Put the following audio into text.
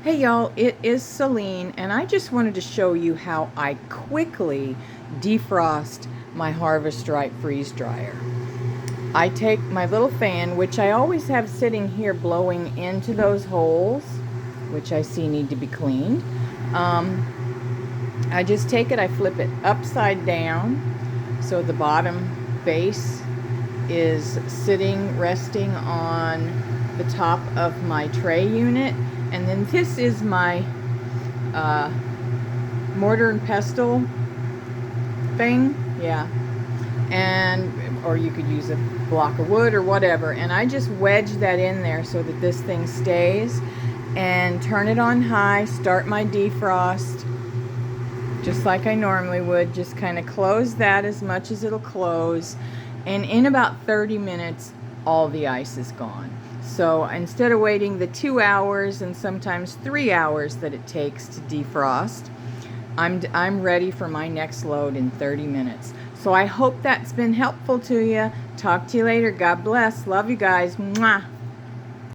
Hey y'all, it is Celine, and I just wanted to show you how I quickly defrost my Harvest Stripe freeze dryer. I take my little fan, which I always have sitting here blowing into those holes, which I see need to be cleaned. I just take it, I flip it upside down, so the bottom base is resting on the top of my tray unit. And then this is my mortar and pestle thing, yeah. Or you could use a block of wood or whatever. And I just wedge that in there so that this thing stays, and turn it on high, start my defrost, just like I normally would. Just kind of close that as much as it'll close. And in about 30 minutes, all the ice is gone. So instead of waiting the 2 hours and sometimes 3 hours that it takes to defrost, I'm ready for my next load in 30 minutes. So I hope that's been helpful to you. Talk to you later. God bless. Love you guys. Mwah.